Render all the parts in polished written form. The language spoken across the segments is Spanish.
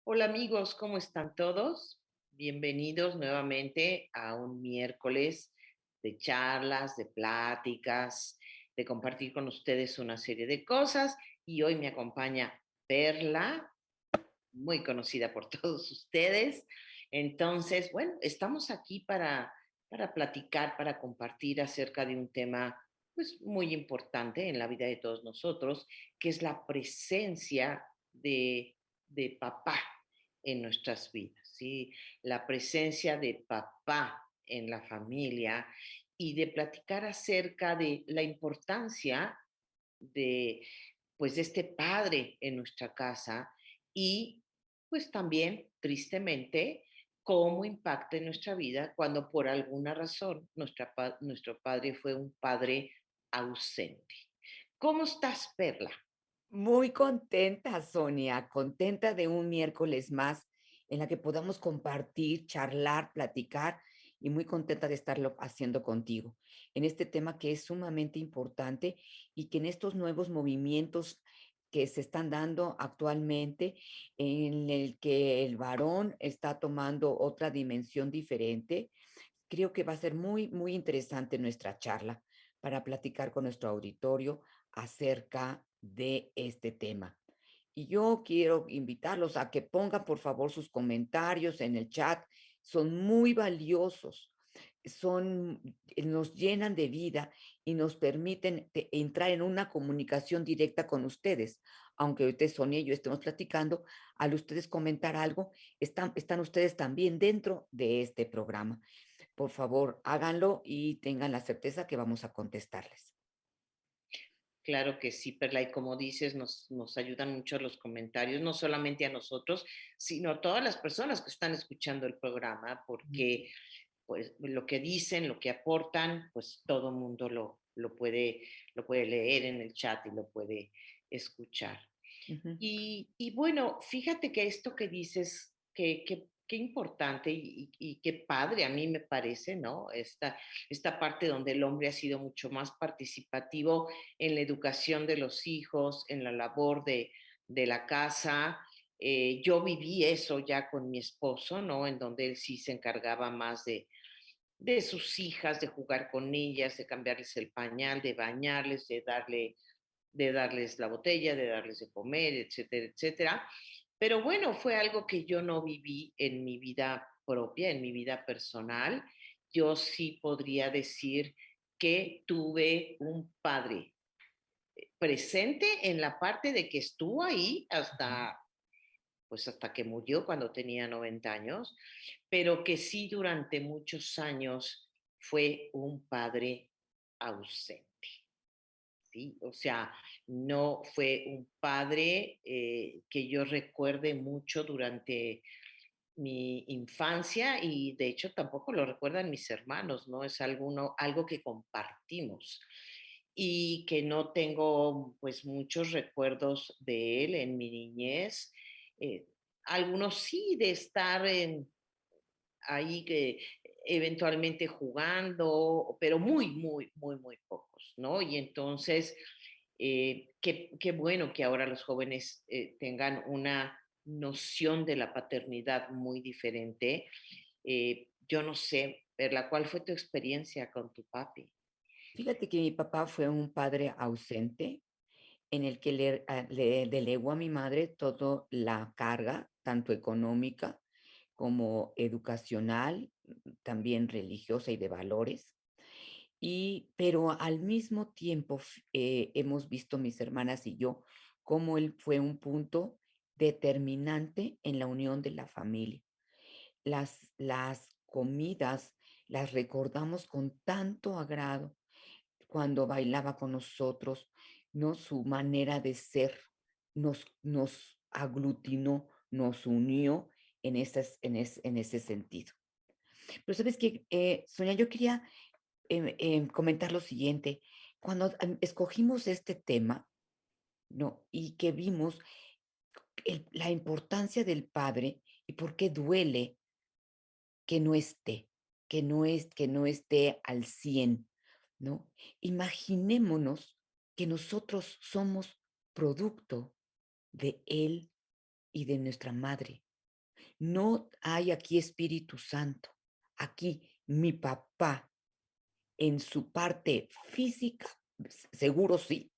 Hola amigos, ¿cómo están todos? Bienvenidos nuevamente a un miércoles de charlas, de pláticas, de compartir con ustedes una serie de cosas. Y hoy me acompaña Perla, muy conocida por todos ustedes. Entonces, bueno, estamos aquí para platicar, para compartir acerca de un tema pues muy importante en la vida de todos nosotros, que es la presencia de papá en nuestras vidas, ¿sí? La presencia de papá en la familia y de platicar acerca de la importancia de, pues, de este padre en nuestra casa y, pues, también, tristemente, cómo impacta en nuestra vida cuando por alguna razón nuestro padre fue un padre ausente. ¿Cómo estás, Perla? Muy contenta, Sonia, contenta de un miércoles más en la que podamos compartir, charlar, platicar y muy contenta de estarlo haciendo contigo en este tema que es sumamente importante y que en estos nuevos movimientos que se están dando actualmente, en el que el varón está tomando otra dimensión diferente, creo que va a ser muy, muy interesante nuestra charla para platicar con nuestro auditorio acerca de este tema. Y yo quiero invitarlos a que pongan, por favor, sus comentarios en el chat. Son muy valiosos, nos llenan de vida y nos permiten entrar en una comunicación directa con ustedes. Aunque ahorita Sonia y yo estemos platicando, al ustedes comentar algo, están ustedes también dentro de este programa. Por favor, háganlo y tengan la certeza que vamos a contestarles. Claro que sí, Perla, y como dices, nos ayudan mucho los comentarios, no solamente a nosotros, sino a todas las personas que están escuchando el programa, porque pues lo que dicen, lo que aportan, pues todo el mundo lo puede leer en el chat y lo puede escuchar. Ujú. Y bueno, fíjate que esto que dices, qué importante y qué padre a mí me parece, ¿no? Esta parte donde el hombre ha sido mucho más participativo en la educación de los hijos, en la labor de la casa. Yo viví eso ya con mi esposo, ¿no? En donde él sí se encargaba más de sus hijas, de jugar con ellas, de cambiarles el pañal, de bañarles, de darles la botella, de darles de comer, etcétera, etcétera. Pero bueno, fue algo que yo no viví en mi vida propia, en mi vida personal. Yo sí podría decir que tuve un padre presente en la parte de que estuvo ahí hasta, pues hasta que murió cuando tenía 90 años, pero que sí durante muchos años fue un padre ausente. ¿Sí? O sea, no fue un padre que yo recuerde mucho durante mi infancia y de hecho tampoco lo recuerdan mis hermanos, ¿no? Es algo que compartimos y que no tengo pues muchos recuerdos de él en mi niñez. Eh, Algunos sí de estar ahí que eventualmente jugando, pero muy, muy, muy, muy pocos, ¿no? Y entonces, qué bueno que ahora los jóvenes tengan una noción de la paternidad muy diferente. Yo no sé, Perla, ¿cuál fue tu experiencia con tu papi? Fíjate que mi papá fue un padre ausente en el que le delegó a mi madre toda la carga, tanto económica como educacional, también religiosa y de valores. Pero al mismo tiempo, hemos visto mis hermanas y yo cómo él fue un punto determinante en la unión de la familia. Las comidas las recordamos con tanto agrado cuando bailaba con nosotros, ¿no? Su manera de ser nos aglutinó, nos unió en ese sentido. Pero, ¿sabes qué? Sonia, yo quería, comentar lo siguiente. Cuando, escogimos este tema, ¿no? Y que vimos la importancia del padre y por qué duele que no esté, que no esté al 100, ¿no? Imaginémonos que nosotros somos producto de él y de nuestra madre. No hay aquí Espíritu Santo. Aquí mi papá en su parte física, seguro sí,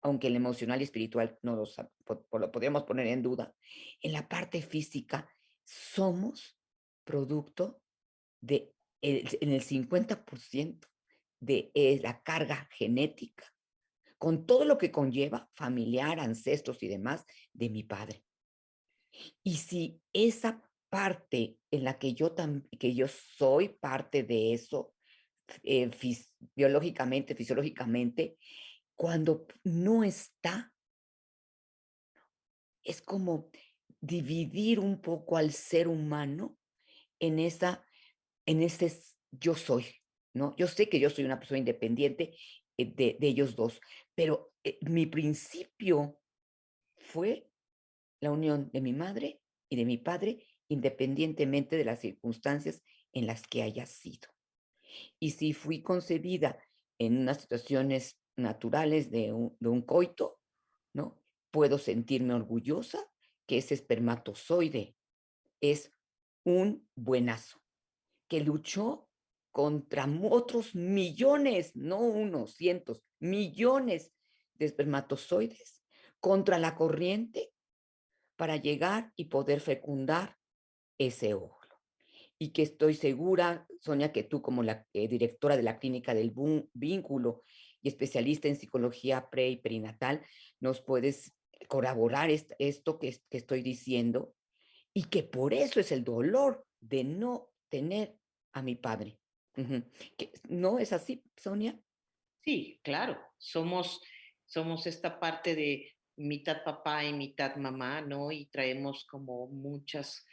aunque el emocional y espiritual no lo podríamos poner en duda. En la parte física somos producto de en el 50% de la carga genética, con todo lo que conlleva familiar, ancestros y demás de mi padre. Y si esa parte en la que que yo soy parte de eso, biológicamente, fisiológicamente, cuando no está, es como dividir un poco al ser humano en esa en ese yo soy, ¿no? Yo sé que yo soy una persona independiente, de ellos 2, pero, mi principio fue la unión de mi madre y de mi padre, independientemente de las circunstancias en las que haya sido. Y si fui concebida en unas situaciones naturales de un coito, ¿no? Puedo sentirme orgullosa que ese espermatozoide es un buenazo, que luchó contra otros millones, no unos, cientos, millones de espermatozoides contra la corriente para llegar y poder fecundar ese óvulo. Y que estoy segura, Sonia, que tú como la directora de la clínica del vínculo y especialista en psicología pre y perinatal, nos puedes corroborar esto que estoy diciendo y que por eso es el dolor de no tener a mi padre. Ujú. ¿No es así, Sonia? Sí, claro, somos esta parte de mitad papá y mitad mamá, ¿no? Y traemos como muchas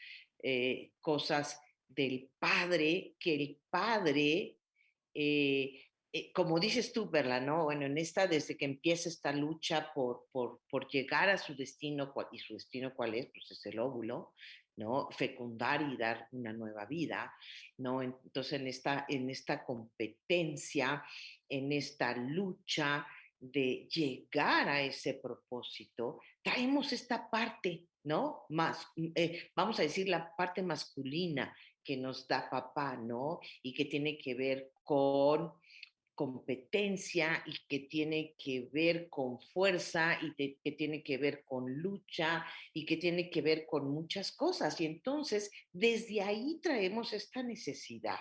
cosas del padre, que el padre, como dices tú, Perla, ¿no? Bueno, en esta, desde que empieza esta lucha por llegar a su destino, y su destino cuál es, pues es el óvulo, ¿no? Fecundar y dar una nueva vida, ¿no? Entonces, en esta competencia, en esta lucha de llegar a ese propósito, traemos esta parte, ¿no? Vamos a decir, la parte masculina que nos da papá, ¿no? Y que tiene que ver con competencia y que tiene que ver con fuerza y que tiene que ver con lucha y que tiene que ver con muchas cosas. Y entonces, desde ahí traemos esta necesidad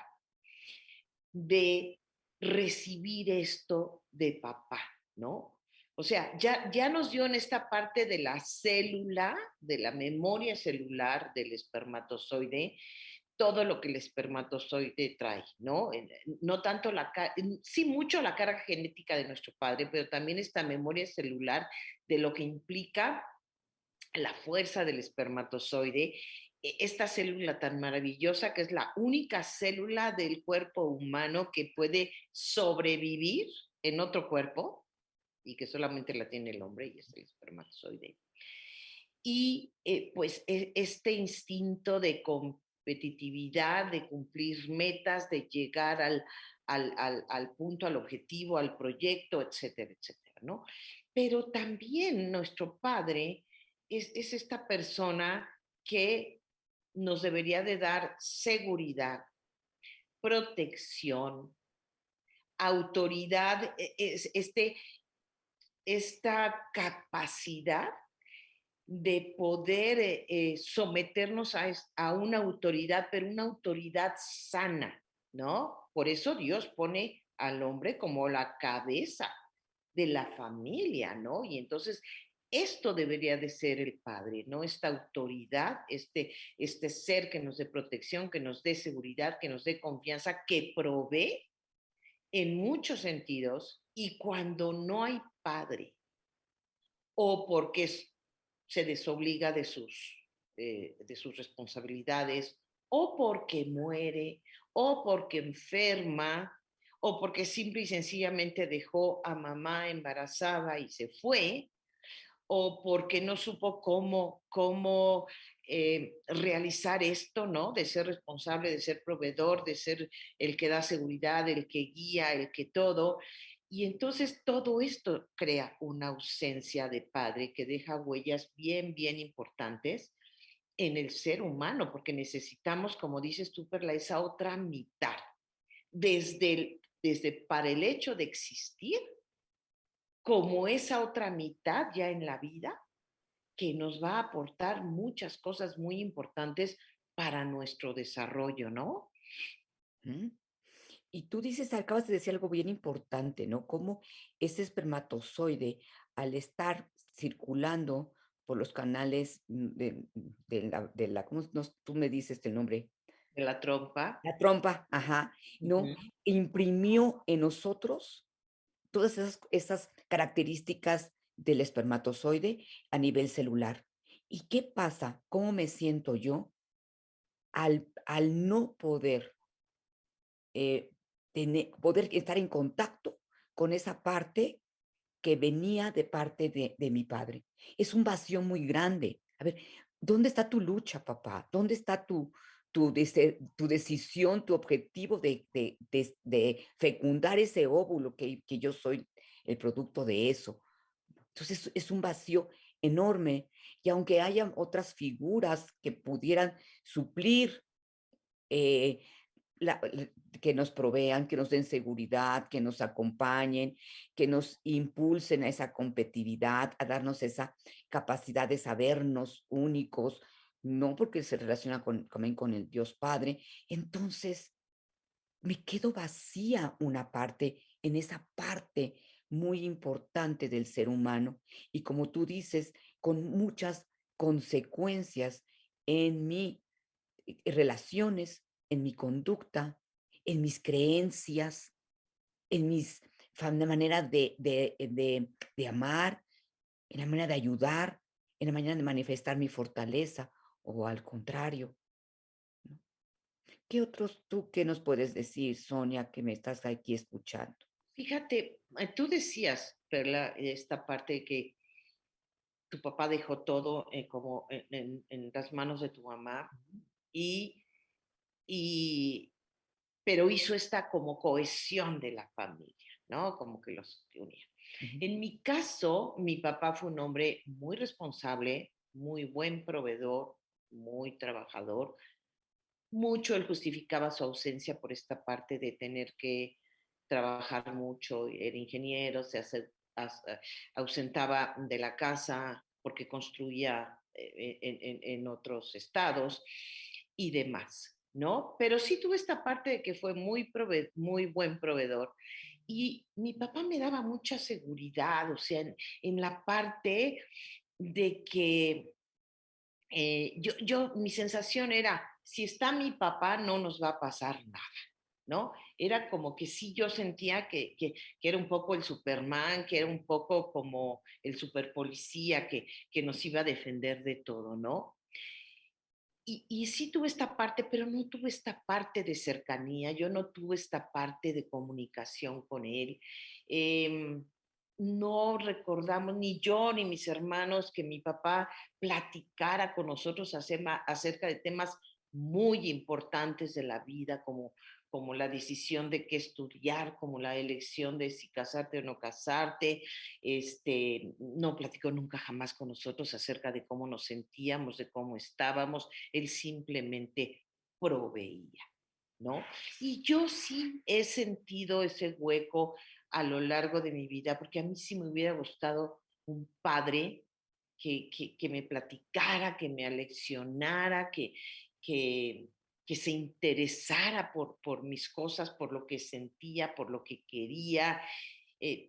de recibir esto de papá, ¿no? O sea, ya nos dio en esta parte de la célula, de la memoria celular del espermatozoide, todo lo que el espermatozoide trae, ¿no? No tanto sí mucho la carga genética de nuestro padre, pero también esta memoria celular de lo que implica la fuerza del espermatozoide, esta célula tan maravillosa que es la única célula del cuerpo humano que puede sobrevivir en otro cuerpo y que solamente la tiene el hombre y es el espermatozoide. Y pues este instinto de competitividad, de cumplir metas, de llegar al punto, al objetivo, al proyecto, etcétera, etcétera, ¿no? Pero también nuestro padre es esta persona que nos debería de dar seguridad, protección, autoridad, esta capacidad de poder someternos a una autoridad, pero una autoridad sana, ¿no? Por eso Dios pone al hombre como la cabeza de la familia, ¿no? Y entonces esto debería de ser el padre, ¿no? Esta autoridad, este ser que nos dé protección, que nos dé seguridad, que nos dé confianza, que provee en muchos sentidos y cuando no hay padre o porque se desobliga de sus responsabilidades, o porque muere, o porque enferma, o porque simple y sencillamente dejó a mamá embarazada y se fue, o porque no supo cómo realizar esto, ¿no? De ser responsable, de ser proveedor, de ser el que da seguridad, el que guía, el que todo. Y entonces todo esto crea una ausencia de padre que deja huellas bien, bien importantes en el ser humano, porque necesitamos, como dices tú, Perla, esa otra mitad, desde para el hecho de existir, como esa otra mitad ya en la vida, que nos va a aportar muchas cosas muy importantes para nuestro desarrollo, ¿no? ¿Mm? Y tú dices, acabas de decir algo bien importante, ¿no? Cómo ese espermatozoide, al estar circulando por los canales ¿cómo tú me dices el nombre? De la trompa. La trompa, ajá, ¿no? Ujú. Imprimió en nosotros todas esas características del espermatozoide a nivel celular. ¿Y qué pasa? ¿Cómo me siento yo al no poder eh, poder estar en contacto con esa parte que venía de parte de mi padre? Es un vacío muy grande. A ver, ¿dónde está tu lucha, papá? ¿Dónde está tu decisión, tu objetivo de fecundar ese óvulo que yo soy el producto de eso? Entonces, es un vacío enorme, y aunque haya otras figuras que pudieran suplir, eh, que nos provean, que nos den seguridad, que nos acompañen, que nos impulsen a esa competitividad, a darnos esa capacidad de sabernos únicos, no porque se relaciona también con el Dios Padre. Entonces, me quedo vacía una parte, en esa parte muy importante del ser humano. Y como tú dices, con muchas consecuencias en mi relaciones, en mi conducta, en mis creencias, en mis manera de amar, en la manera de ayudar, en la manera de manifestar mi fortaleza, o al contrario, ¿no? ¿Qué otros qué nos puedes decir, Sonia, que me estás aquí escuchando? Fíjate, tú decías, Perla, esta parte de que tu papá dejó todo como en las manos de tu mamá y, y, pero hizo esta como cohesión de la familia, ¿no? Como que los unía. Ujú, En mi caso, mi papá fue un hombre muy responsable, muy buen proveedor, muy trabajador. Mucho él justificaba su ausencia por esta parte de tener que trabajar mucho, era ingeniero, ausentaba de la casa porque construía en otros estados y demás, ¿no? Pero sí tuve esta parte de que fue muy buen proveedor y mi papá me daba mucha seguridad, o sea, en la parte de que mi sensación era, si está mi papá, no nos va a pasar nada, ¿no? Era como que sí, yo sentía que era un poco el Superman, que era un poco como el superpolicía que nos iba a defender de todo, ¿no? Y sí tuve esta parte, pero no tuve esta parte de cercanía, yo no tuve esta parte de comunicación con él. Em, no recordamos, ni yo ni mis hermanos, que mi papá platicara con nosotros acerca de temas muy importantes de la vida, como la decisión de qué estudiar, como la elección de si casarte o no casarte. No platicó nunca jamás con nosotros acerca de cómo nos sentíamos, de cómo estábamos. Él simplemente proveía, ¿no? Y yo sí he sentido ese hueco a lo largo de mi vida, porque a mí sí me hubiera gustado un padre que me platicara, que me aleccionara, que, que se interesara por mis cosas, por lo que sentía, por lo que quería,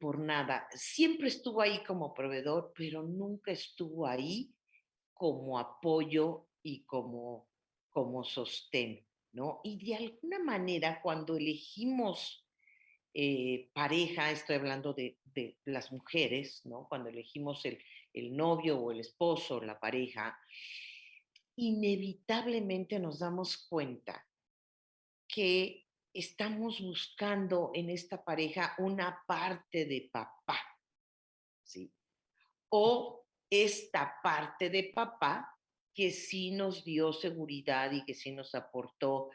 por nada. Siempre estuvo ahí como proveedor, pero nunca estuvo ahí como apoyo y como sostén, ¿no? Y de alguna manera, cuando elegimos pareja, estoy hablando de las mujeres, ¿no? Cuando elegimos el novio o el esposo, la pareja, inevitablemente nos damos cuenta que estamos buscando en esta pareja una parte de papá, ¿sí? O esta parte de papá que sí nos dio seguridad y que sí nos aportó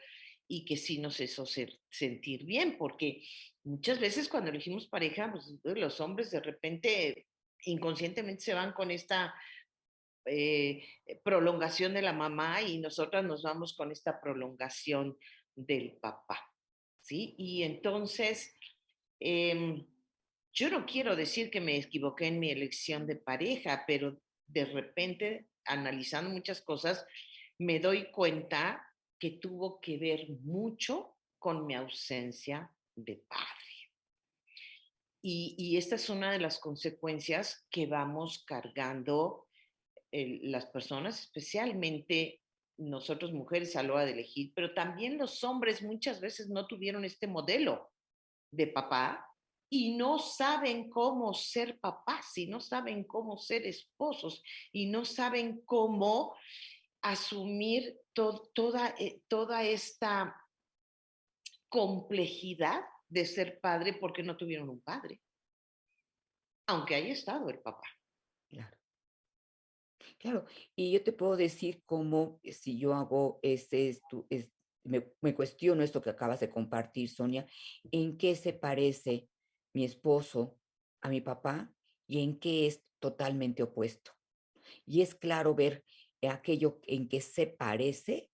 y que sí nos hizo sentir bien, porque muchas veces cuando elegimos pareja, pues, los hombres de repente inconscientemente se van con esta prolongación de la mamá y nosotras nos vamos con esta prolongación del papá, ¿sí? Y entonces, eh, yo no quiero decir que me equivoqué en mi elección de pareja, pero de repente, analizando muchas cosas, me doy cuenta que tuvo que ver mucho con mi ausencia de padre. Y esta es una de las consecuencias que vamos cargando las personas, especialmente nosotros mujeres a la hora de elegir, pero también los hombres muchas veces no tuvieron este modelo de papá y no saben cómo ser papás y no saben cómo ser esposos y no saben cómo asumir toda esta complejidad de ser padre porque no tuvieron un padre, aunque haya estado el papá. claro. Claro, y yo te puedo decir cómo si yo hago me cuestiono esto que acabas de compartir, Sonia, en qué se parece mi esposo a mi papá y en qué es totalmente opuesto. Y es claro ver aquello en que se parece,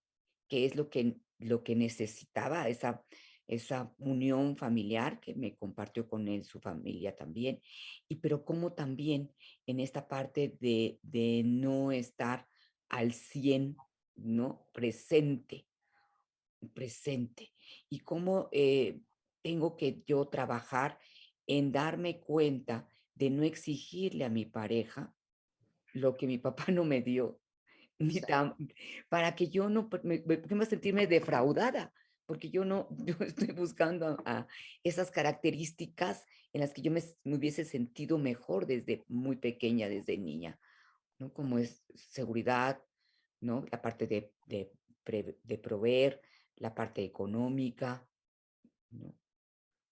que es lo que necesitaba, esa unión familiar que me compartió con él, su familia también, y pero como también en esta parte de no estar al 100, ¿no? Presente. Y cómo tengo que yo trabajar en darme cuenta de no exigirle a mi pareja lo que mi papá no me dio, ni Exacto, tan para que yo no me sentirme defraudada, porque yo no yo estoy buscando a esas características en las que yo me hubiese sentido mejor desde muy pequeña, desde niña, ¿no? Como es seguridad, ¿no? La parte de proveer, la parte económica, ¿no?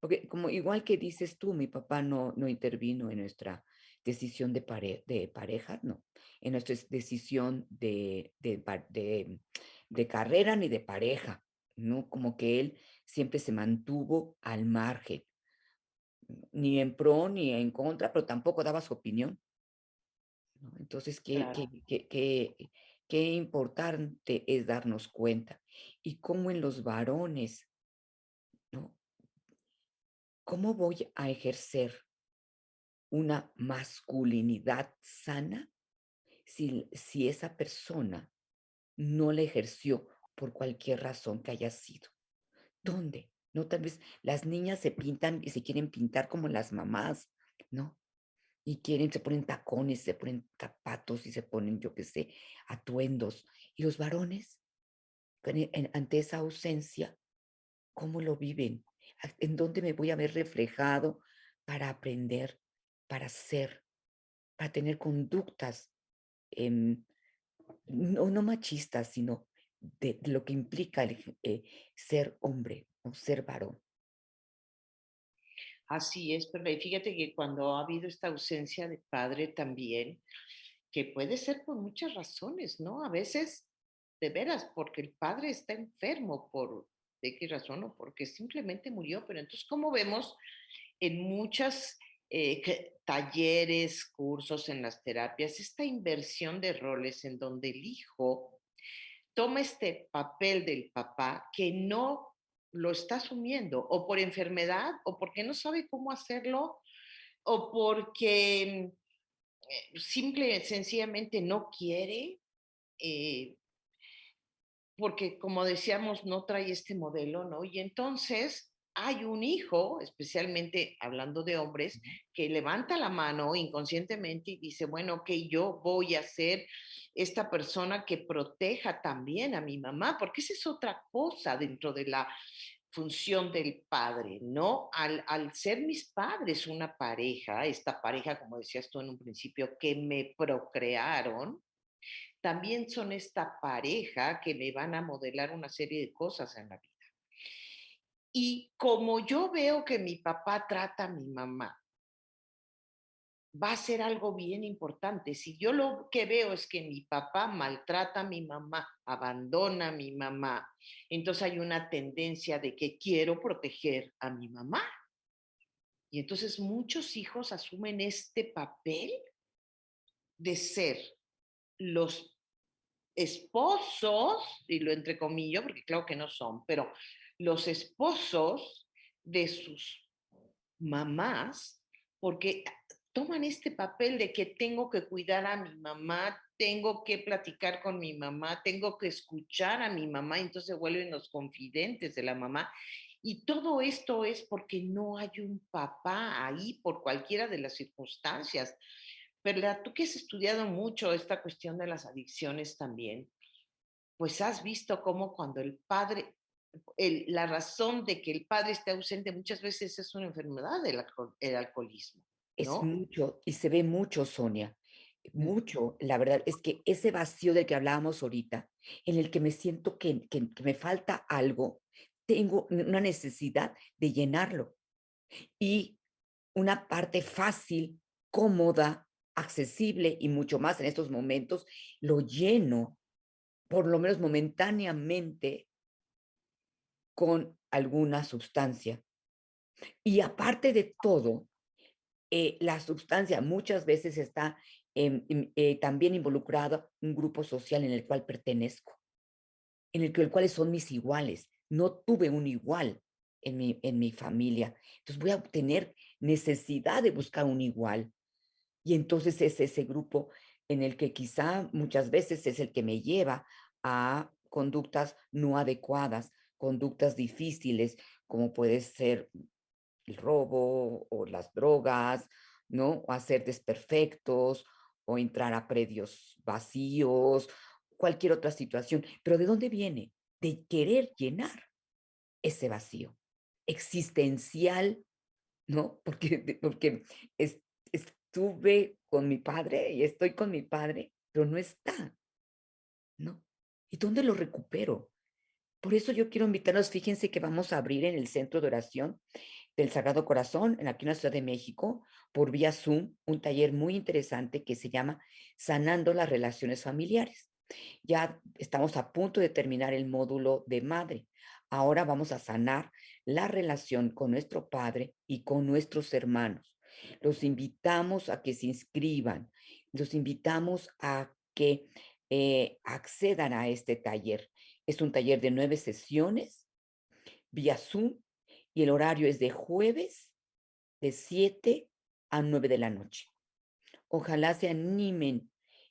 Porque como igual que dices tú, mi papá no intervino en nuestra decisión de pareja, no, en nuestra decisión de carrera ni de pareja, ¿no? Como que él siempre se mantuvo al margen, ni en pro ni en contra, pero tampoco daba su opinión, ¿no? Entonces, claro. qué importante es darnos cuenta. Y cómo en los varones, ¿no? ¿Cómo voy a ejercer una masculinidad sana si esa persona no la ejerció por cualquier razón que haya sido? ¿Dónde? No, tal vez las niñas se pintan y se quieren pintar como las mamás, ¿no? Y se ponen tacones, se ponen zapatos y se ponen, yo qué sé, atuendos. Y los varones, ante esa ausencia, ¿cómo lo viven? ¿En dónde me voy a ver reflejado para aprender, para ser, para tener conductas em, no machistas, sino de lo que implica ser hombre o ser varón? Así es, pero y fíjate que cuando ha habido esta ausencia de padre también, que puede ser por muchas razones, ¿no? A veces, de veras, porque el padre está enfermo por de qué razón o porque simplemente murió, pero entonces, como vemos en muchas talleres, cursos, en las terapias, esta inversión de roles en donde el hijo toma este papel del papá que no lo está asumiendo, o por enfermedad, o porque no sabe cómo hacerlo, o porque simple y sencillamente no quiere, eh, porque como decíamos, no trae este modelo, ¿no? Y entonces hay un hijo, especialmente hablando de hombres, Ujú. que levanta la mano inconscientemente y dice, bueno, ok, yo voy a ser esta persona que proteja también a mi mamá, porque esa es otra cosa dentro de la función del padre, ¿no? Al ser mis padres una pareja, esta pareja, como decías tú en un principio, que me procrearon, también son esta pareja que me van a modelar una serie de cosas en la vida. Y como yo veo que mi papá trata a mi mamá, va a ser algo bien importante. Si yo lo que veo es que mi papá maltrata a mi mamá, abandona a mi mamá, entonces hay una tendencia de que quiero proteger a mi mamá. Y entonces muchos hijos asumen este papel de ser. los esposos, y lo entrecomillo, porque claro que no son, pero los esposos de sus mamás, porque toman este papel de que tengo que cuidar a mi mamá, tengo que platicar con mi mamá, tengo que escuchar a mi mamá, entonces se vuelven los confidentes de la mamá. Y todo esto es porque no hay un papá ahí por cualquiera de las circunstancias. Perla, tú que has estudiado mucho esta cuestión de las adicciones también, pues has visto cómo cuando el padre, la razón de que el padre esté ausente muchas veces es una enfermedad del el alcoholismo, Es ¿no? mucho y se ve mucho, Sonia, Mm. mucho. La verdad es que ese vacío del que hablábamos ahorita, en el que me siento que me falta algo, tengo una necesidad de llenarlo. Y una parte fácil, cómoda, accesible y mucho más en estos momentos, lo lleno, por lo menos momentáneamente, con alguna sustancia. Y aparte de todo, la sustancia muchas veces está también involucrada un grupo social en el cual pertenezco, en el cuales son mis iguales. No tuve un igual en mi familia. Entonces voy a tener necesidad de buscar un igual. Y entonces es ese grupo en el que quizá muchas veces es el que me lleva a conductas no adecuadas, conductas difíciles, como puede ser el robo o las drogas, ¿no? O hacer desperfectos o entrar a predios vacíos, cualquier otra situación. Pero ¿de dónde viene? De querer llenar ese vacío existencial, ¿no? Porque estuve con mi padre y estoy con mi padre, pero no está, ¿no? ¿Y dónde lo recupero? Por eso yo quiero invitarlos, fíjense que vamos a abrir en el centro de oración del Sagrado Corazón, aquí en la Ciudad de México, por vía Zoom, un taller muy interesante que se llama Sanando las Relaciones Familiares. Ya estamos a punto de terminar el módulo de madre. Ahora vamos a sanar la relación con nuestro padre y con nuestros hermanos. Los invitamos a que se inscriban, los invitamos a que accedan a este taller. Es un taller de 9 sesiones vía Zoom y el horario es de jueves de 7 a 9 de la noche. Ojalá se animen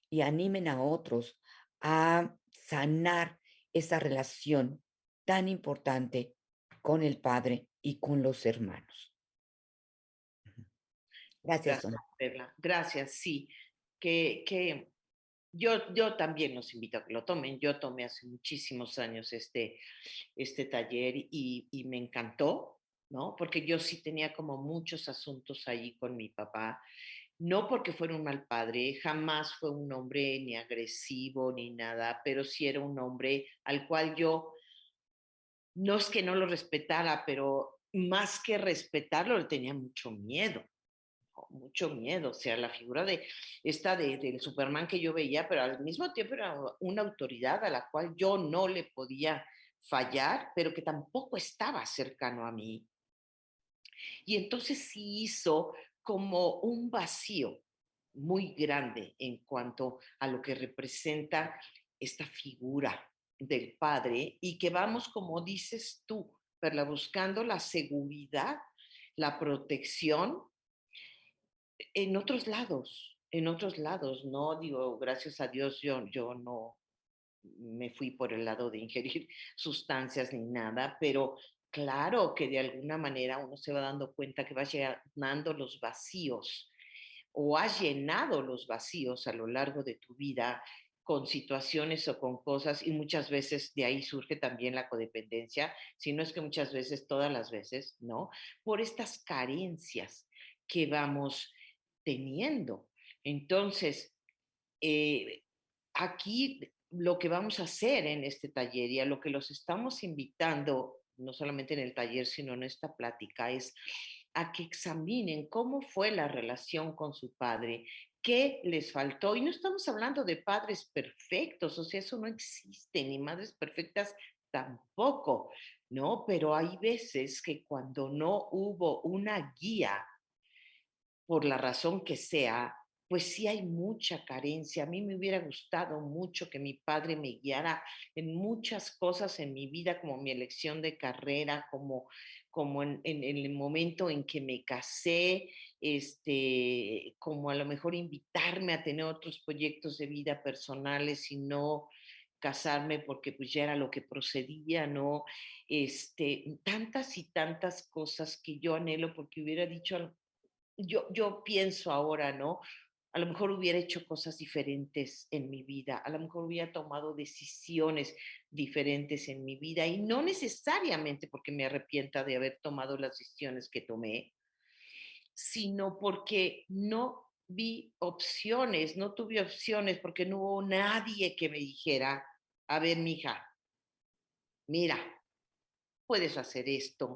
y animen a otros a sanar esa relación tan importante con el padre y con los hermanos. Gracias, Gracias, Sonia. Perla. Gracias, sí. Que yo también los invito a que lo tomen. Yo tomé hace muchísimos años este taller y me encantó, ¿no? Porque yo sí tenía como muchos asuntos ahí con mi papá. No porque fuera un mal padre, jamás fue un hombre ni agresivo ni nada, pero sí era un hombre al cual yo, no es que no lo respetara, pero más que respetarlo, le tenía mucho miedo, ¿no? Mucho miedo. O sea, la figura del Superman que yo veía, pero al mismo tiempo era una autoridad a la cual yo no le podía fallar, pero que tampoco estaba cercano a mí. Y entonces sí hizo como un vacío muy grande en cuanto a lo que representa esta figura del padre y que vamos, como dices tú, Perla, buscando la seguridad, la protección en otros lados, ¿no? Digo, gracias a Dios yo no me fui por el lado de ingerir sustancias ni nada, pero claro que de alguna manera uno se va dando cuenta que va llenando los vacíos o has llenado los vacíos a lo largo de tu vida con situaciones o con cosas y muchas veces de ahí surge también la codependencia, si no es que muchas veces, todas las veces, ¿no? Por estas carencias que vamos teniendo. Entonces, eh, aquí lo que vamos a hacer en este taller y a lo que los estamos invitando, no solamente en el taller, sino en esta plática, es a que examinen cómo fue la relación con su padre, qué les faltó. Y no estamos hablando de padres perfectos, o sea, eso no existe, ni madres perfectas tampoco, ¿no? Pero hay veces que cuando no hubo una guía, por la razón que sea, pues sí hay mucha carencia. A mí me hubiera gustado mucho que mi padre me guiara en muchas cosas en mi vida, como mi elección de carrera, como en el momento en que me casé, como a lo mejor invitarme a tener otros proyectos de vida personales y no casarme porque pues ya era lo que procedía, ¿no? Tantas y tantas cosas que yo anhelo porque hubiera dicho, yo pienso ahora, ¿no? A lo mejor hubiera hecho cosas diferentes en mi vida, a lo mejor hubiera tomado decisiones diferentes en mi vida y no necesariamente porque me arrepienta de haber tomado las decisiones que tomé, sino porque no vi opciones, no tuve opciones porque no hubo nadie que me dijera, a ver, mija, mira, puedes hacer esto,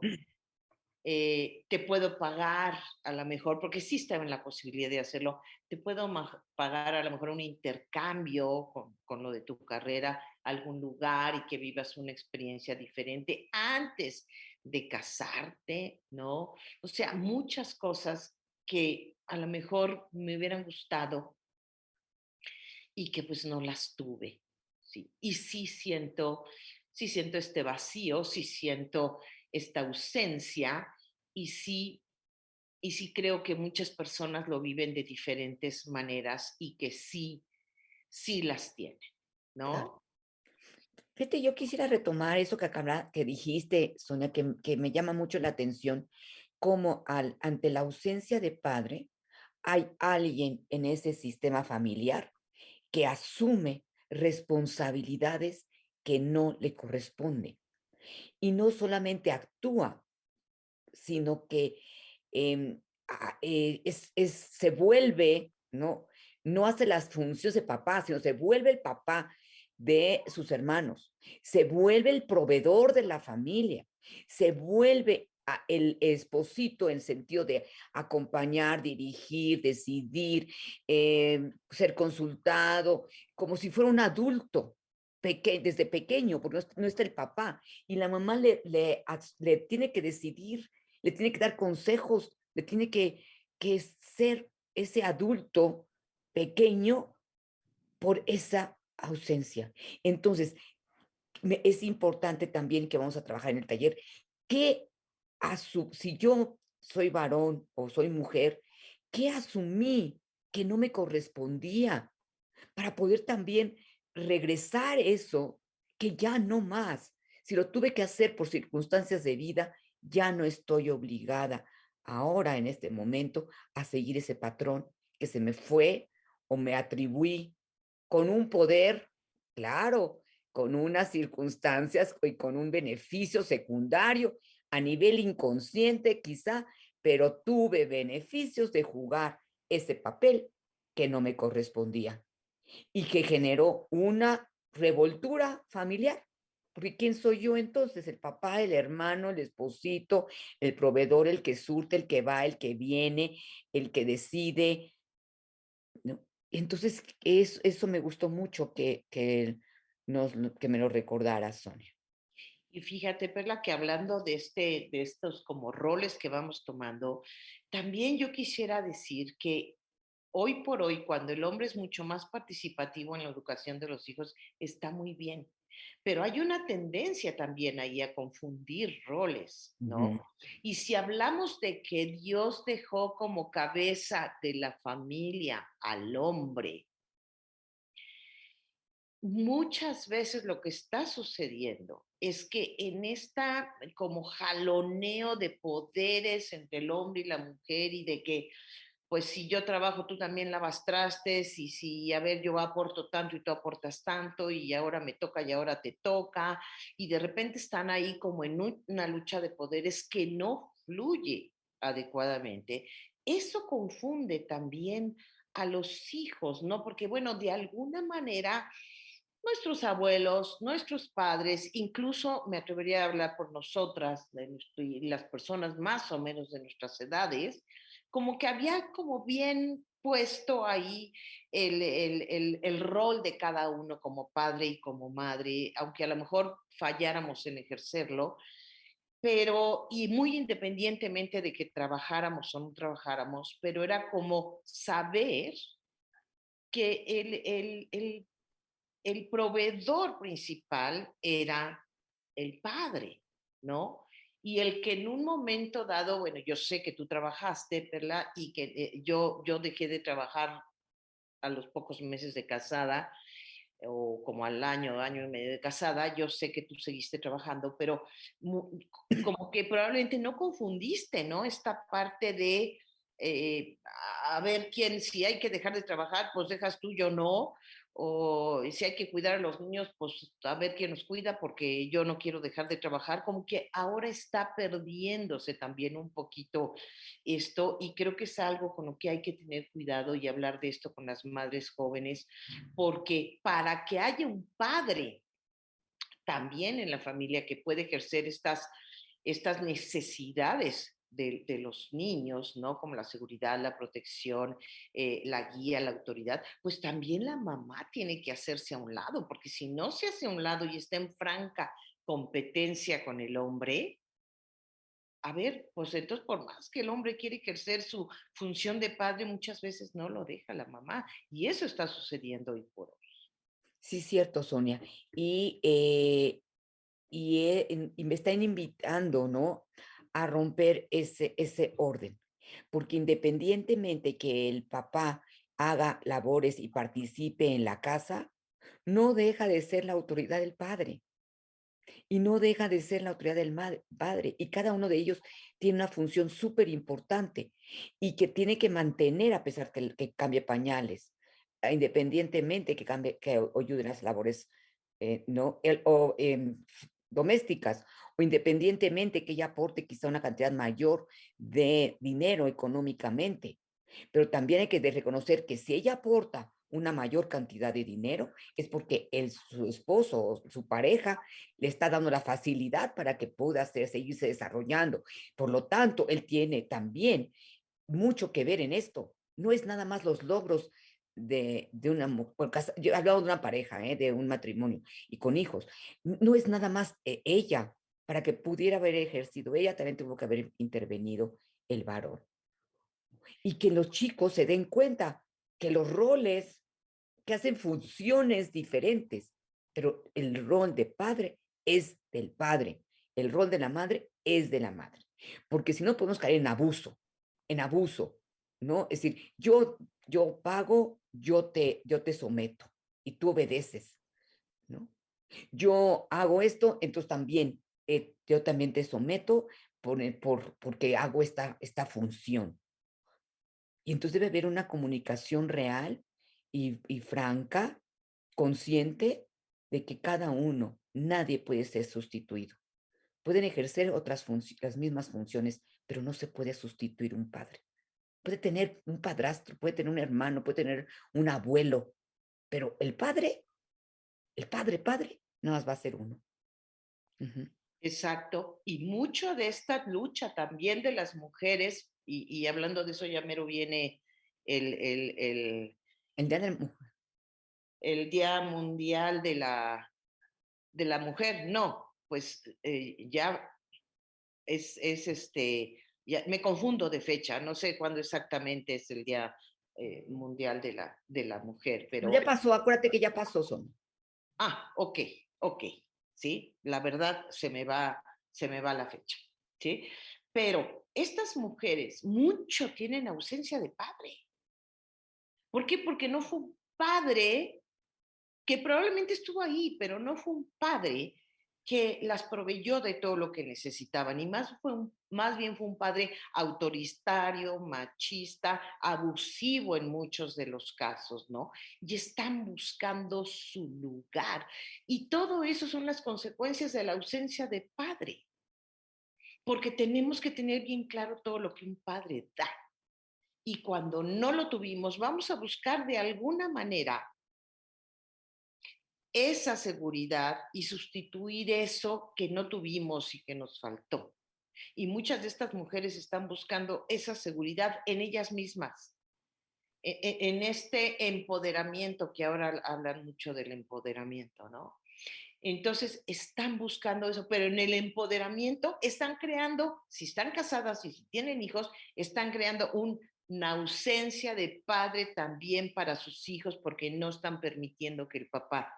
te puedo pagar a lo mejor, porque sí estaba en la posibilidad de hacerlo, te puedo pagar a lo mejor un intercambio con lo de tu carrera, algún lugar y que vivas una experiencia diferente antes de casarte, ¿no? O sea, muchas cosas que a lo mejor me hubieran gustado y que pues no las tuve, ¿sí? Y sí siento este vacío, sí siento esta ausencia y y sí creo que muchas personas lo viven de diferentes maneras y que sí las tienen, Claro. ¿no? Fíjate, yo quisiera retomar eso que dijiste, Sonia, que me llama mucho la atención, como ante la ausencia de padre, hay alguien en ese sistema familiar que asume responsabilidades que no le corresponden. Y no solamente actúa, sino que se vuelve, ¿no? No hace las funciones de papá, sino se vuelve el papá de sus hermanos, se vuelve el proveedor de la familia, se vuelve el esposito en sentido de acompañar, dirigir, decidir, ser consultado, como si fuera un adulto. Desde pequeño, porque no está el papá, y la mamá le tiene que decidir, le tiene que dar consejos, le tiene que ser ese adulto pequeño por esa ausencia. Entonces, es importante también que vamos a trabajar en el taller, que si yo soy varón o soy mujer, ¿qué asumí que no me correspondía? Para poder también regresar eso que ya no más. Si lo tuve que hacer por circunstancias de vida, ya no estoy obligada ahora en este momento a seguir ese patrón que se me fue o me atribuí con un poder, claro, con unas circunstancias y con un beneficio secundario a nivel inconsciente quizá, pero tuve beneficios de jugar ese papel que no me correspondía y que generó una revoltura familiar. Porque ¿quién soy yo entonces? El papá, el hermano, el esposito, el proveedor, el que surte, el que va, el que viene, el que decide, ¿no? Entonces, eso me gustó mucho que me lo recordara, Sonia. Y fíjate, Perla, que hablando de estos como roles que vamos tomando, también yo quisiera decir que hoy por hoy, cuando el hombre es mucho más participativo en la educación de los hijos, está muy bien. Pero hay una tendencia también ahí a confundir roles, ¿no? Ujú, Y si hablamos de que Dios dejó como cabeza de la familia al hombre, muchas veces lo que está sucediendo es que en esta como jaloneo de poderes entre el hombre y la mujer y de que pues si yo trabajo, tú también lavas trastes, y si, a ver, yo aporto tanto y tú aportas tanto, y ahora me toca y ahora te toca, y de repente están ahí como en una lucha de poderes que no fluye adecuadamente. Eso confunde también a los hijos, ¿no? Porque, bueno, de alguna manera nuestros abuelos, nuestros padres, incluso me atrevería a hablar por nosotras, y las personas más o menos de nuestras edades, como que había como bien puesto ahí el rol de cada uno como padre y como madre, aunque a lo mejor falláramos en ejercerlo, pero, y muy independientemente de que trabajáramos o no trabajáramos, pero era como saber que el proveedor principal era el padre, ¿no? Y el que en un momento dado, bueno, yo sé que tú trabajaste, Perla, y que yo dejé de trabajar a los pocos meses de casada, o como al año, año y medio de casada, yo sé que tú seguiste trabajando, pero como que probablemente no confundiste, ¿no? Esta parte de, eh, a ver quién, si hay que dejar de trabajar, pues dejas tú, yo no, o si hay que cuidar a los niños, pues a ver quién los cuida, porque yo no quiero dejar de trabajar, como que ahora está perdiéndose también un poquito esto, y creo que es algo con lo que hay que tener cuidado y hablar de esto con las madres jóvenes, porque para que haya un padre también en la familia que puede ejercer estas necesidades de los niños, ¿no? Como la seguridad, la protección, la guía, la autoridad, pues también la mamá tiene que hacerse a un lado, porque si no se hace a un lado y está en franca competencia con el hombre, a ver, pues entonces por más que el hombre quiere ejercer su función de padre, muchas veces no lo deja la mamá. Y eso está sucediendo hoy por hoy. Sí, cierto, Sonia. Y, y me están invitando, ¿no? A romper ese orden, porque independientemente que el papá haga labores y participe en la casa, no deja de ser la autoridad del padre y no deja de ser la autoridad del padre. Y cada uno de ellos tiene una función súper importante y que tiene que mantener a pesar que cambie pañales, independientemente que cambie, que ayude en las labores ¿no? Domésticas, o independientemente que ella aporte quizá una cantidad mayor de dinero económicamente. Pero también hay que reconocer que si ella aporta una mayor cantidad de dinero, es porque su esposo o su pareja le está dando la facilidad para que pueda seguirse desarrollando. Por lo tanto, él tiene también mucho que ver en esto. No es nada más los logros de una mujer, yo he hablado de una pareja, de un matrimonio y con hijos. No es nada más ella, para que pudiera haber ejercido, ella también tuvo que haber intervenido el varón. Y que los chicos se den cuenta que los roles, que hacen funciones diferentes, pero el rol de padre es del padre, el rol de la madre es de la madre, porque si no podemos caer en abuso, ¿no? Es decir, yo pago, yo te someto y tú obedeces, ¿no? Yo hago esto, entonces también, yo también te someto porque hago esta función. Y entonces debe haber una comunicación real y franca, consciente de que cada uno, nadie puede ser sustituido. Pueden ejercer las mismas funciones, pero no se puede sustituir un padre. Puede tener un padrastro, puede tener un hermano, puede tener un abuelo, pero el padre, nada más va a ser uno. Ujú. Exacto. Y mucho de esta lucha también de las mujeres, y hablando de eso ya mero viene el, el, el, El día de la mujer. el Día Mundial de la Mujer, no, pues ya ya me confundo de fecha, no sé cuándo exactamente es el Día Mundial de la Mujer, No, pero ya pasó, acuérdate que ya pasó, son. ok, ok, sí, la verdad se me va la fecha, ¿sí? Pero estas mujeres mucho tienen ausencia de padre. ¿Por qué? Porque no fue un padre que probablemente estuvo ahí, pero no fue un padre que las proveyó de todo lo que necesitaban, y más bien fue un padre autoritario, machista, abusivo en muchos de los casos, ¿no? Y están buscando su lugar. Y todo eso son las consecuencias de la ausencia de padre, porque tenemos que tener bien claro todo lo que un padre da. Y cuando no lo tuvimos, vamos a buscar de alguna manera esa seguridad y sustituir eso que no tuvimos y que nos faltó. Y muchas de estas mujeres están buscando esa seguridad en ellas mismas, en este empoderamiento que ahora hablan mucho del empoderamiento, ¿no? Entonces están buscando eso, pero en el empoderamiento están creando, si están casadas y si tienen hijos, están creando un una ausencia de padre también para sus hijos porque no están permitiendo que el papá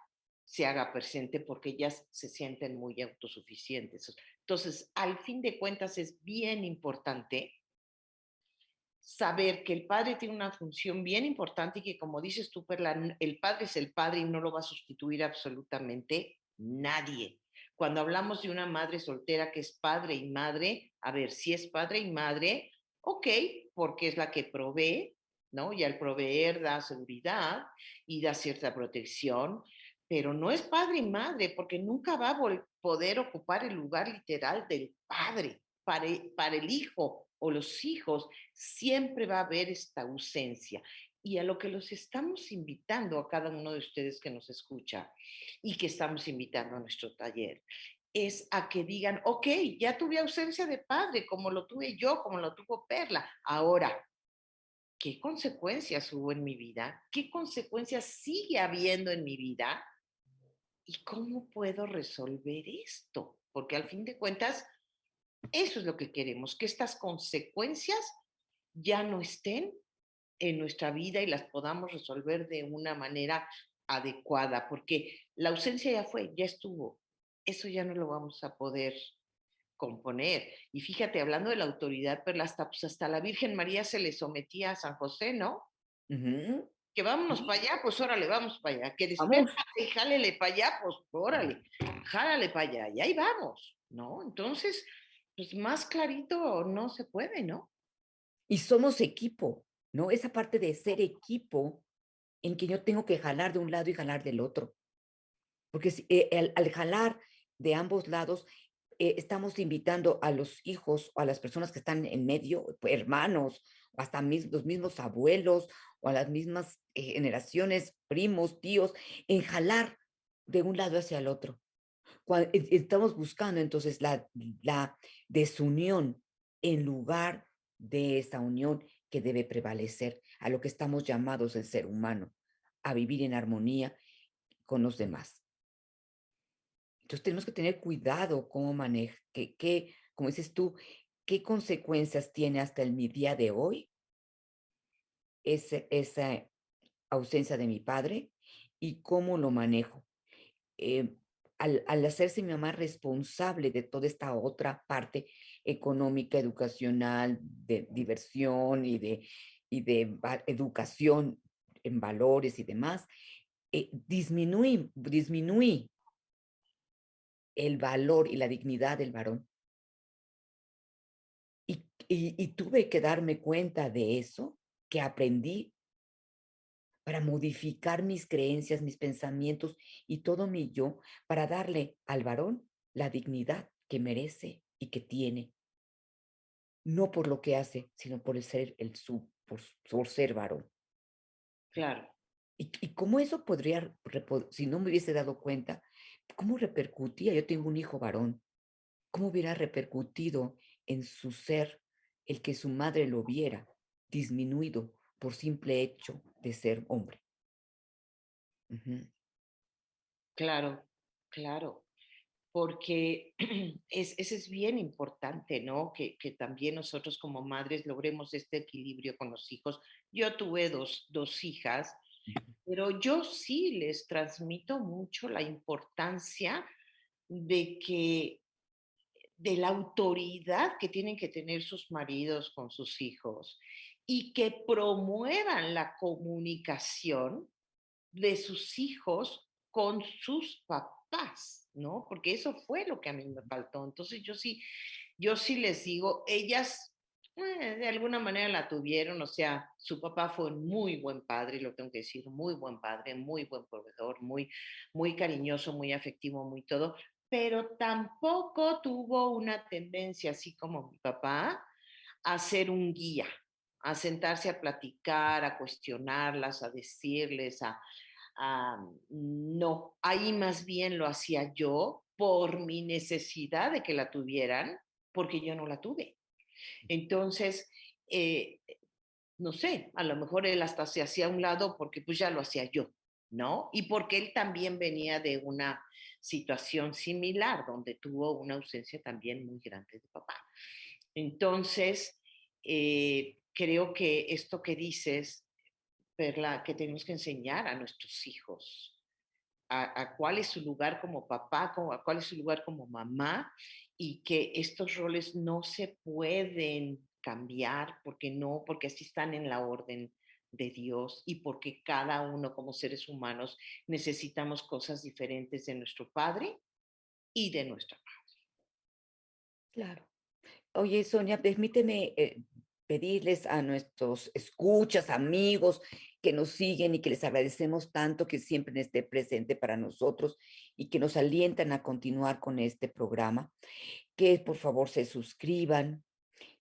se haga presente porque ellas se sienten muy autosuficientes. Entonces, al fin de cuentas, es bien importante saber que el padre tiene una función bien importante y que, como dices tú, Perla, el padre es el padre y no lo va a sustituir absolutamente nadie. Cuando hablamos de una madre soltera que es padre y madre, a ver, si es padre y madre, ok, porque es la que provee, ¿no? Y al proveer da seguridad y da cierta protección, pero no es padre y madre porque nunca va a poder ocupar el lugar literal del padre para el hijo o los hijos siempre va a haber esta ausencia. Y a lo que los estamos invitando a cada uno de ustedes que nos escucha y que estamos invitando a nuestro taller, es a que digan, ok, ya tuve ausencia de padre, como lo tuve yo, como lo tuvo Perla. Ahora, ¿qué consecuencias hubo en mi vida? ¿Qué consecuencias sigue habiendo en mi vida? ¿Y cómo puedo resolver esto? Porque al fin de cuentas, eso es lo que queremos, que estas consecuencias ya no estén en nuestra vida y las podamos resolver de una manera adecuada, porque la ausencia ya fue, ya estuvo. Eso ya no lo vamos a poder componer. Y fíjate, hablando de la autoridad, pero hasta, pues hasta la Virgen María se le sometía a San José, ¿no? Ujú. Que vámonos para Sí, allá, pues órale, vamos para allá. Que vamos. despierta y jálele para allá, pues órale, jálale para allá. Y ahí vamos, ¿no? Entonces, pues más clarito no se puede, ¿no? Y somos equipo, ¿no? Esa parte de ser equipo en que yo tengo que jalar de un lado y jalar del otro. Porque si, al jalar de ambos lados, estamos invitando a los hijos o a las personas que están en medio, hermanos, o hasta los mismos abuelos o a las mismas generaciones, primos, tíos, en jalar de un lado hacia el otro. Estamos buscando entonces la desunión en lugar de esa unión que debe prevalecer, a lo que estamos llamados el ser humano, a vivir en armonía con los demás. Entonces tenemos que tener cuidado cómo maneja, como dices tú, qué consecuencias tiene hasta mi día de hoy esa ausencia de mi padre y cómo lo manejo. eh, al hacerse mi mamá responsable de toda esta otra parte económica, educacional, de diversión y de educación en valores y demás, disminuí el valor y la dignidad del varón. Y tuve que darme cuenta de eso, que aprendí para modificar mis creencias, mis pensamientos y todo mi yo, para darle al varón la dignidad que merece y que tiene, no por lo que hace, sino por el ser por ser varón. Claro. Y cómo eso podría, si no me hubiese dado cuenta, cómo repercutía, yo tengo un hijo varón, cómo hubiera repercutido en su ser el que su madre lo viera disminuido por simple hecho de ser hombre. Ujú, Claro, claro, porque ese es bien importante, ¿no? Que también nosotros como madres logremos este equilibrio con los hijos. Yo tuve dos hijas, ujú. pero yo sí les transmito mucho la importancia de que, de la autoridad que tienen que tener sus maridos con sus hijos y que promuevan la comunicación de sus hijos con sus papás, ¿no? Porque eso fue lo que a mí me faltó. Entonces yo sí les digo, ellas de alguna manera la tuvieron, o sea, su papá fue un muy buen padre, lo tengo que decir, muy buen padre, muy buen proveedor, muy cariñoso, muy afectivo, muy todo, pero tampoco tuvo una tendencia, así como mi papá, a ser un guía, a sentarse a platicar, a cuestionarlas, a decirles, no, ahí más bien lo hacía yo por mi necesidad de que la tuvieran, porque yo no la tuve. Entonces, eh, no sé, a lo mejor él hasta se hacía a un lado porque pues ya lo hacía yo, ¿no? Y porque él también venía de una situación similar, donde tuvo una ausencia también muy grande de papá. Entonces, creo que esto que dices, Perla, que tenemos que enseñar a nuestros hijos a cuál es su lugar como papá, a cuál es su lugar como mamá, y que estos roles no se pueden cambiar porque no, porque así están en la orden de Dios y porque cada uno como seres humanos necesitamos cosas diferentes de nuestro padre y de nuestra madre. Claro. Oye, Sonia, permíteme pedirles a nuestros escuchas, amigos que nos siguen y que les agradecemos tanto que siempre esté presente para nosotros y que nos alientan a continuar con este programa, que por favor se suscriban,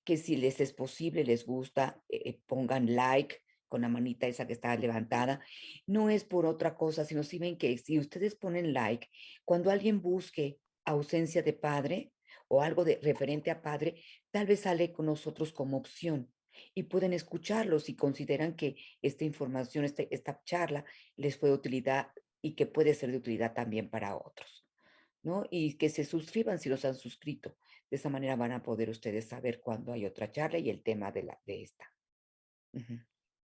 que si les es posible, les gusta, pongan like con la manita esa que está levantada. No es por otra cosa, sino si ven que si ustedes ponen like, cuando alguien busque ausencia de padre o algo de referente a padre, tal vez sale con nosotros como opción y pueden escucharlo si consideran que esta información, esta charla les fue de utilidad y que puede ser de utilidad también para otros, ¿no? Y que se suscriban si los han suscrito. De esa manera van a poder ustedes saber cuándo hay otra charla y el tema de esta. Ujú.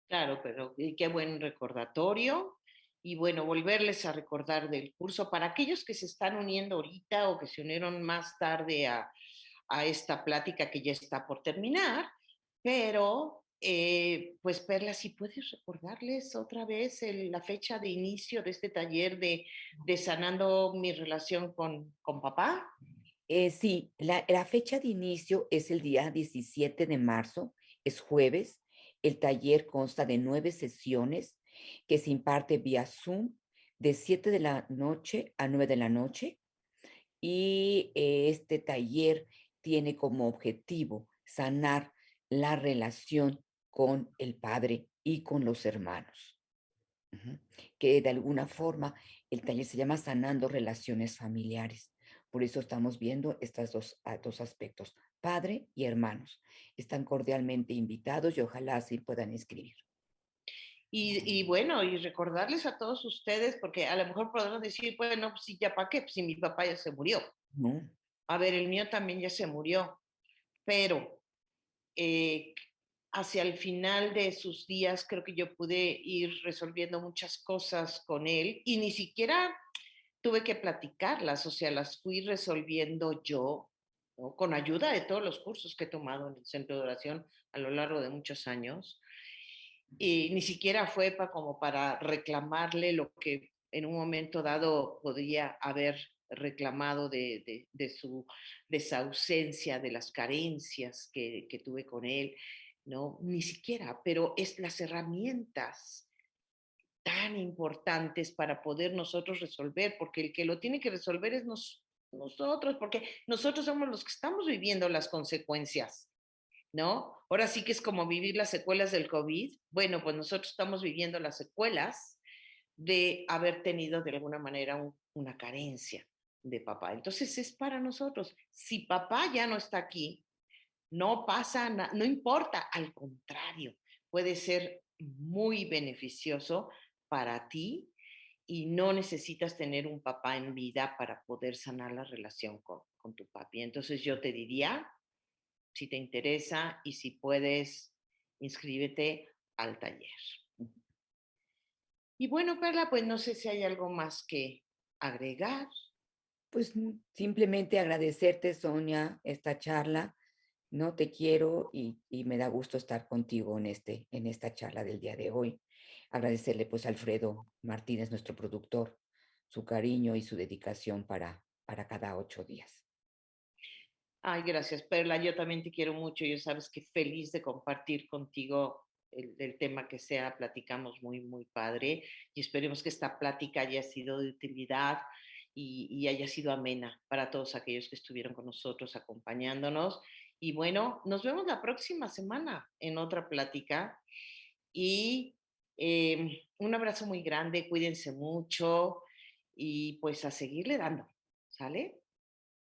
Claro, pero y qué buen recordatorio. Y bueno, volverles a recordar del curso para aquellos que se están uniendo ahorita o que se unieron más tarde a esta plática que ya está por terminar, pero pues Perla, si puedes recordarles otra vez la fecha de inicio de este taller de sanando mi relación con papá. Sí, la fecha de inicio es el día 17 de marzo, es jueves. El taller consta de 9 sesiones que se imparte vía Zoom de 7 de la noche a 9 de la noche. Y este taller tiene como objetivo sanar la relación con el padre y con los hermanos. Ujú. Que de alguna forma el taller se llama Sanando Relaciones Familiares. Por eso estamos viendo estos dos aspectos, padre y hermanos. Están cordialmente invitados y ojalá así puedan inscribir. Y bueno, y recordarles a todos ustedes, porque a lo mejor podrán decir, bueno, pues sí, ya para qué, pues si mi papá ya se murió. ¿No? A ver, el mío también ya se murió, pero eh, hacia el final de sus días creo que yo pude ir resolviendo muchas cosas con él y ni siquiera tuve que platicarlas, o sea, las fui resolviendo yo, ¿no? Con ayuda de todos los cursos que he tomado en el centro de oración a lo largo de muchos años. Y ni siquiera fue como para reclamarle lo que en un momento dado podría haber reclamado de su desausencia, de las carencias que tuve con él, ¿no? Ni siquiera, pero es las herramientas tan importantes para poder nosotros resolver, porque el que lo tiene que resolver es nosotros, porque nosotros somos los que estamos viviendo las consecuencias, ¿no? Ahora sí que es como vivir las secuelas del COVID. Bueno, pues nosotros estamos viviendo las secuelas de haber tenido de alguna manera una carencia de papá. Entonces es para nosotros. Si papá ya no está aquí, no pasa nada, no importa, al contrario, puede ser muy beneficioso para ti y no necesitas tener un papá en vida para poder sanar la relación con tu papi. Entonces yo te diría, si te interesa y si puedes, inscríbete al taller. Y bueno, Perla, pues no sé si hay algo más que agregar. Pues simplemente agradecerte, Sonia, esta charla. No te quiero y me da gusto estar contigo en esta charla del día de hoy. Agradecerle pues a Alfredo Martínez, nuestro productor, su cariño y su dedicación para cada 8 días. Ay, gracias, Perla. Yo también te quiero mucho. Yo sabes que feliz de compartir contigo el tema que sea. Platicamos muy, muy padre y esperemos que esta plática haya sido de utilidad y haya sido amena para todos aquellos que estuvieron con nosotros acompañándonos. Y bueno, nos vemos la próxima semana en otra plática y un abrazo muy grande. Cuídense mucho y pues a seguirle dando. ¿Sale?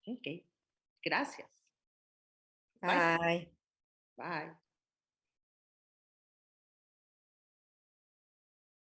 Ok. Gracias. Bye. Bye. Bye.